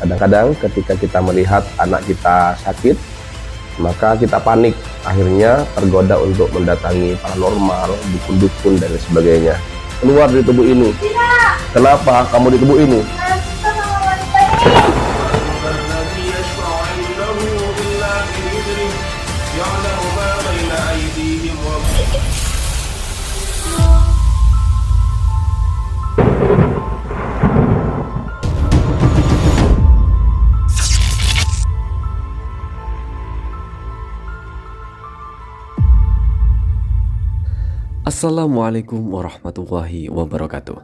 Kadang-kadang ketika kita melihat anak kita sakit, maka kita panik, akhirnya tergoda untuk mendatangi paranormal, dukun-dukun dan sebagainya. Keluar dari tubuh ini. Tidak. Kenapa kamu di tubuh ini? Saya suka sama wanita ini. Assalamualaikum warahmatullahi wabarakatuh.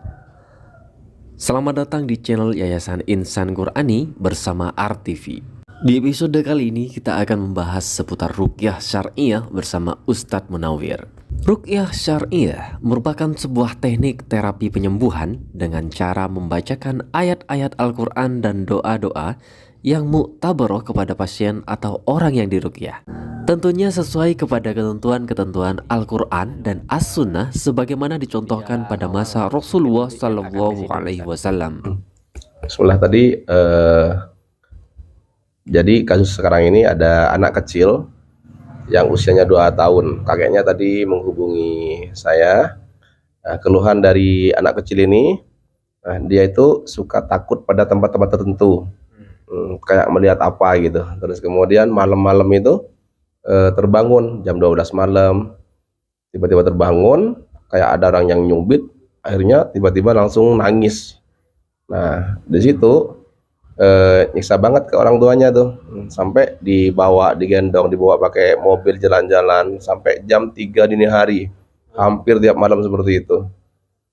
Selamat datang di channel Yayasan Insan Qur'ani bersama RTV. Di episode kali ini kita akan membahas seputar ruqyah syar'iyah bersama Ustadz Munawir. Ruqyah syar'iyah merupakan sebuah teknik terapi penyembuhan dengan cara membacakan ayat-ayat Al-Quran dan doa-doa yang muktabaroh kepada pasien atau orang yang diruqyah. Tentunya sesuai kepada ketentuan-ketentuan Al-Quran dan As-Sunnah sebagaimana dicontohkan pada masa Rasulullah SAW. Bismillah tadi, jadi kasus sekarang ini ada anak kecil yang usianya 2 tahun. Kakeknya tadi menghubungi saya. Keluhan dari anak kecil ini, dia itu suka takut pada tempat-tempat tertentu, kayak melihat apa gitu. Terus kemudian malam-malam itu terbangun jam 12 malam, tiba-tiba terbangun kayak ada orang yang nyubit, akhirnya tiba-tiba langsung nangis. Nah di situ nyiksa banget ke orang tuanya tuh, sampai digendong, dibawa pakai mobil jalan-jalan sampai jam 3 dini hari, hampir tiap malam seperti itu.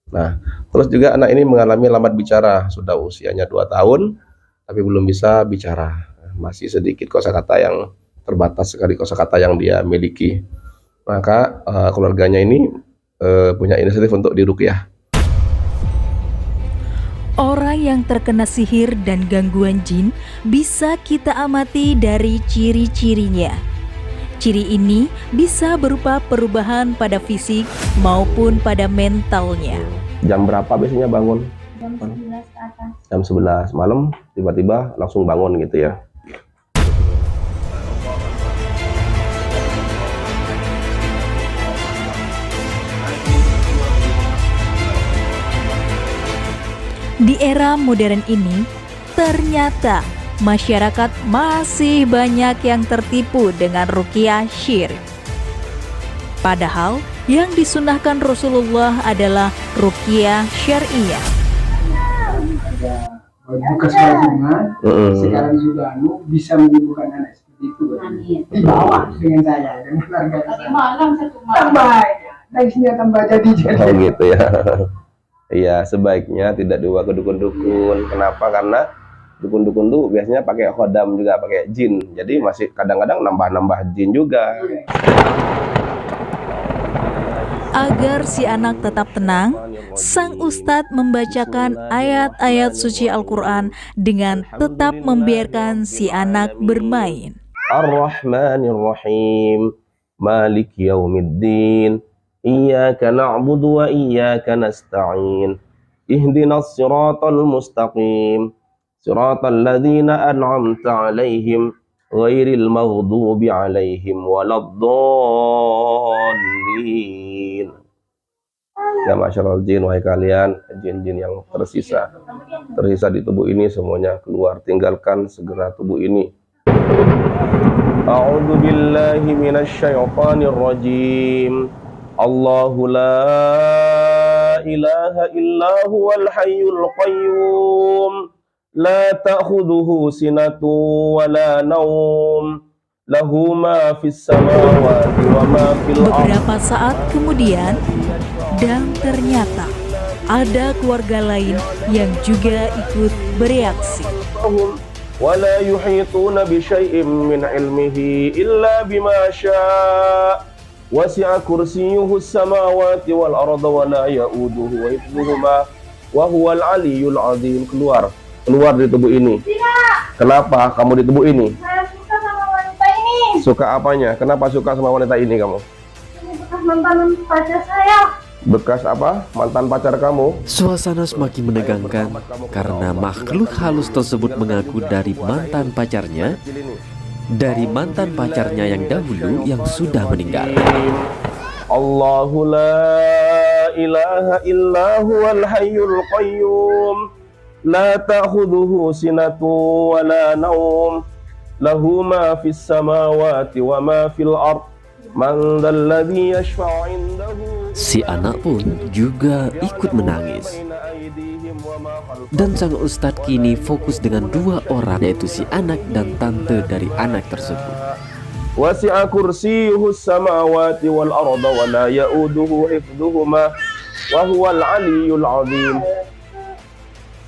Nah terus juga anak ini mengalami lambat bicara, sudah usianya 2 tahun tapi belum bisa bicara, masih sedikit kosakata yang terbatas sekali kosakata yang dia miliki. Maka keluarganya ini punya inisiatif untuk diruqyah. Orang yang terkena sihir dan gangguan jin bisa kita amati dari ciri-cirinya. Ciri ini bisa berupa perubahan pada fisik maupun pada mentalnya. Jam berapa biasanya bangun? Jam 11 ke atas. Jam 11 malam tiba-tiba langsung bangun gitu ya. Di era modern ini, ternyata masyarakat masih banyak yang tertipu dengan ruqyah syirik. Padahal yang disunahkan Rasulullah adalah ruqyah syar'iyah. Buka sebagian, sekarang juga bisa menyembuhkan anak seperti itu. Di bawah dengan saya, dengan keluarga. Tadi malam satu malam. Tambah, naiknya tambah jadi. Oh gitu ya. Iya, sebaiknya tidak dibawa ke dukun-dukun. Kenapa? Karena dukun-dukun tuh biasanya pakai khodam juga, pakai jin. Jadi masih kadang-kadang nambah-nambah jin juga. Agar si anak tetap tenang, sang ustadz membacakan ayat-ayat suci Al-Quran dengan tetap membiarkan si anak bermain. Ar-Rahmanir-Rahim, Malik Yaumiddin, Iyyaka na'budu wa iyyaka nasta'in, Ihdinas siratal mustaqim, siratal ladzina an'amta 'alaihim, ghairil maghdubi 'alaihim waladdallin. Ya masyarul jin, wahai kalian jin-jin yang tersisa di tubuh ini, semuanya keluar, tinggalkan segera tubuh ini. A'udzu billahi minasy syaithanir rajim. Allahu la ilaha illa huwal hayyul qayyum, la ta'khudhuhu sinatun wa la naum, lahu ma fis samawati wa ma fil ardh. Beberapa saat kemudian, dan ternyata ada keluarga lain yang juga ikut bereaksi. Wa la yuhituna bi syai'in min ilmihi illa bima syaa'. Wasi'a kursiyyuhu samawati wal arda wa la ya'uduhu hifdhuhuma wa huwal aliyyul azim. Keluar dari tubuh ini. Tidak. Kenapa kamu di tubuh ini? Saya suka sama wanita ini. Suka apanya? Kenapa suka sama wanita ini kamu? Ini bekas mantan pacar saya. Bekas apa? Mantan pacar kamu? Suasana semakin menegangkan karena makhluk halus tersebut mengaku dari mantan pacarnya yang dahulu yang sudah meninggal. Allahu la ilaha illa huwal hayyul qayyum la ta'khudhuhu sinatun wa la nawm lahu ma fis samawati wa ma fil ard man dzalladzi yashfa'u 'indahu. Si anak pun juga ikut menangis. Dan sang ustadz kini fokus dengan dua orang, yaitu si anak dan tante dari anak tersebut. Wasi'a kursiyyuhu samawati wal arda wa la ya'uduhu hifdhuhuma wa huwal 'aliyyul 'azim.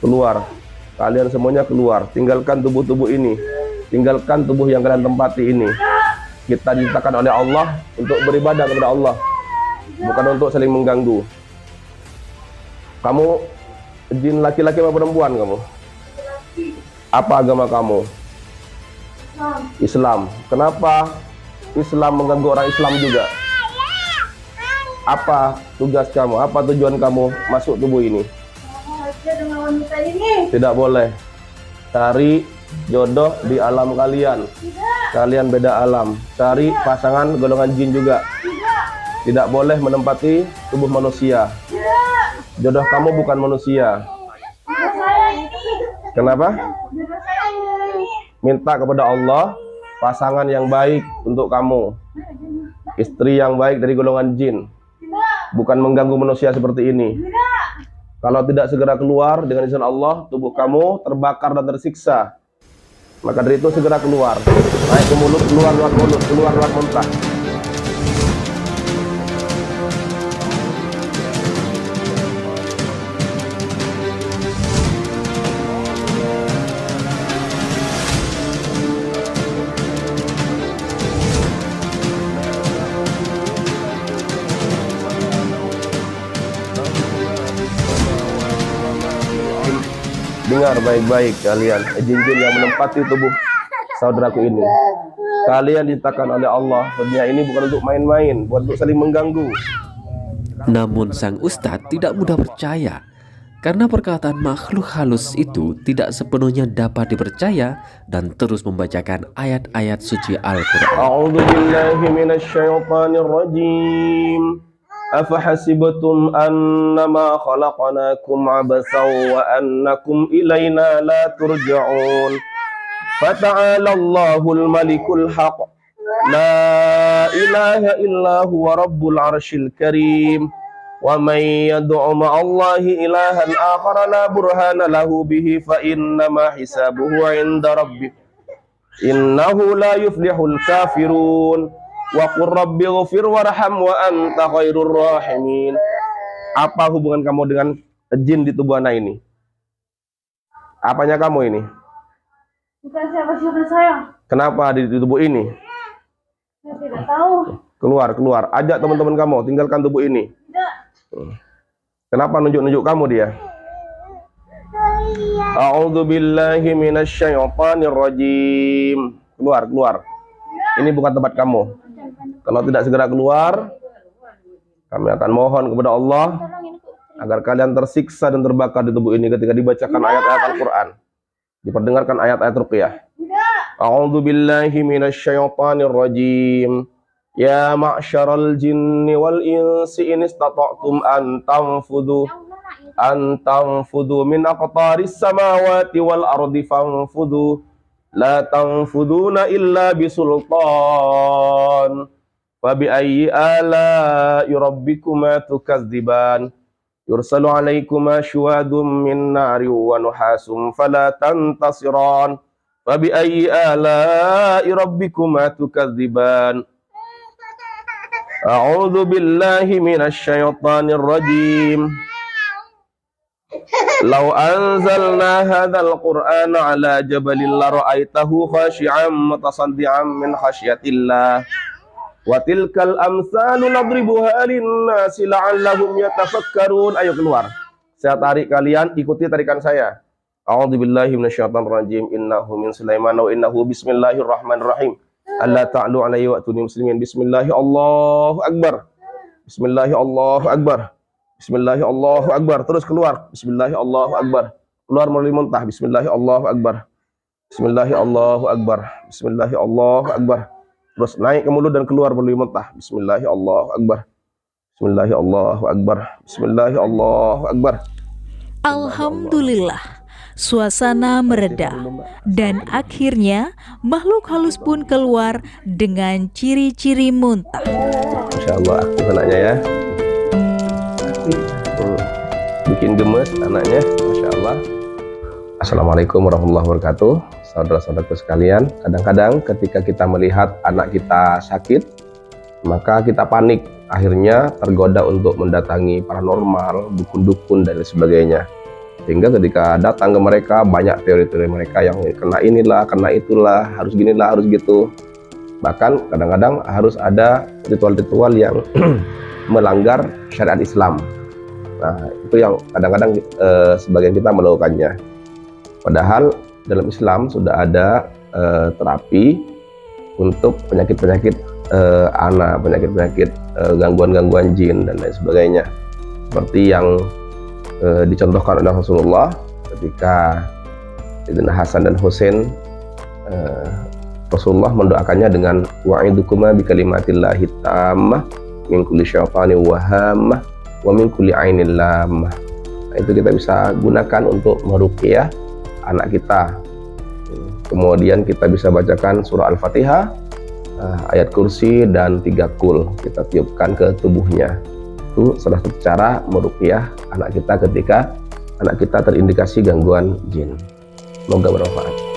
Keluar, kalian semuanya keluar, tinggalkan tubuh-tubuh ini, tinggalkan tubuh yang kalian tempati ini. Kita diciptakan oleh Allah untuk beribadah kepada Allah, bukan untuk saling mengganggu. Kamu jin laki-laki apa perempuan kamu? Apa agama kamu? Islam. Kenapa Islam mengganggu orang Islam juga? Apa tugas kamu? Apa tujuan kamu masuk tubuh ini? Dengan wanita ini. Tidak boleh. Cari jodoh di alam kalian. Kalian beda alam. Cari pasangan golongan jin juga. Tidak boleh menempati tubuh manusia. Jodoh kamu bukan manusia. Kenapa? Minta kepada Allah pasangan yang baik untuk kamu, istri yang baik dari golongan jin, bukan mengganggu manusia seperti ini. Kalau tidak segera keluar dengan izin Allah, tubuh kamu terbakar dan tersiksa. Maka dari itu segera keluar, naik ke mulut, keluar lewat mulut, keluar lewat muntah. Dengar baik-baik kalian, jin-jin yang menempati tubuh saudaraku ini. Kalian diciptakan oleh Allah. Dunia ini bukan untuk main-main, bukan untuk saling mengganggu. Namun sang ustadz tidak mudah percaya, karena perkataan makhluk halus itu tidak sepenuhnya dapat dipercaya, dan terus membacakan ayat-ayat suci Al-Quran. A'udzu billahi minasyaitonir rajim. Afahasibtum annama khalaqnakum abasan wa annakum ilaina la turja'un. Fata'ala Allahul malikul haq. La ilaha illa huwa rabbul arsyil karim. Wa man yad'u ma'allahi ilahan akhara la burhana lahu bihi fa innama hisabuhu 'inda rabbih. Innahu la yuflihul kafirun. Wa qur rabbi ghfir warham wa anta khairur rahimin. Apa hubungan kamu dengan jin di tubuh anak ini? Apanya kamu ini? Bukan siapa-siapa saya. Kenapa di tubuh ini? Saya tidak tahu. Keluar. Ajak teman-teman kamu, tinggalkan tubuh ini. Tidak. Kenapa nunjuk-nunjuk kamu dia? A'udzu billahi minasyaitonir rajim. Keluar. Ini bukan tempat kamu. Kalau tidak segera keluar, kami akan mohon kepada Allah agar kalian tersiksa dan terbakar di tubuh ini ketika dibacakan ayat-ayat Al-Quran, diperdengarkan ayat-ayat ruqyah. A'udzu billahi minasyaitonir rajim. Ya ma'syaral jinni wal insi in istata'tum an tanfudhu min aqtaris samawati wal ardi fanfudhu la tanfuduna illa bisultan. Fabi ayyi ala'i rabbikuma tukadziban. Yursalu alaikuma syuhadum min nari wa nuhasum fala tantasiran. Fabi ayyi ala'i rabbikuma tukadziban. A'udzu billahi minasyaitonir rajim. Law anzalna hadzal qur'ana ala jabalin la ra'aitahu khashi'an mutasaddian min khasyatillah. Wa tilkal amsalu nadribuha linnasi la'allahum yatafakkarun. Ayo keluar. Saya tarik kalian, ikuti tarikan saya. A'udzubillahi minasyaitonir rajim. Innahu min Sulaiman wa innahu bismillahirrahmanirrahim. Alla ta'lu alayya wa atuni muslimin. Bismillahi Allahu akbar. Bismillahi Allahu akbar. Bismillahirrahmanirrahim. Allahu Akbar. Terus keluar. Bismillahirrahmanirrahim. Allahu Akbar. Keluar melalui muntah. Bismillahirrahmanirrahim. Allahu Akbar. Bismillahirrahmanirrahim. Allahu Akbar. Bismillahirrahmanirrahim. Allahu Akbar. Terus naik ke mulut dan keluar melalui muntah. Bismillahirrahmanirrahim. Allahu Akbar. Bismillahirrahmanirrahim. Allahu Akbar. Bismillahirrahmanirrahim. Allahu Akbar. Alhamdulillah, suasana mereda dan akhirnya makhluk halus pun keluar dengan ciri-ciri muntah. Masya Allah, aktif anaknya ya. Bikin gemes anaknya, Masya Allah. Assalamualaikum warahmatullahi wabarakatuh. Saudara-saudaraku sekalian, kadang-kadang ketika kita melihat anak kita sakit, maka kita panik, akhirnya tergoda untuk mendatangi paranormal, dukun-dukun dan sebagainya. Sehingga ketika datang ke mereka, banyak teori-teori mereka yang kena inilah, kena itulah, harus ginilah, harus gitu. Bahkan kadang-kadang harus ada ritual-ritual yang melanggar syariat Islam. Nah, itu yang kadang-kadang sebagian kita melakukannya. Padahal dalam Islam sudah ada terapi untuk penyakit-penyakit anak, penyakit-penyakit gangguan-gangguan jin dan lain sebagainya. Seperti yang dicontohkan oleh Rasulullah ketika Sayyidina Hasan dan Husain, Rasulullah mendoakannya dengan wa'idukuma bi kalimatillahi tammah min kulli syaitanin wahamah wa min kulli ainin lamah. Nah, itu kita bisa gunakan untuk meruqyah anak kita. Kemudian kita bisa bacakan surah Al-Fatihah, ayat kursi dan 3 kul kita tiupkan ke tubuhnya. Itu salah satu cara meruqyah anak kita ketika anak kita terindikasi gangguan jin. Semoga bermanfaat.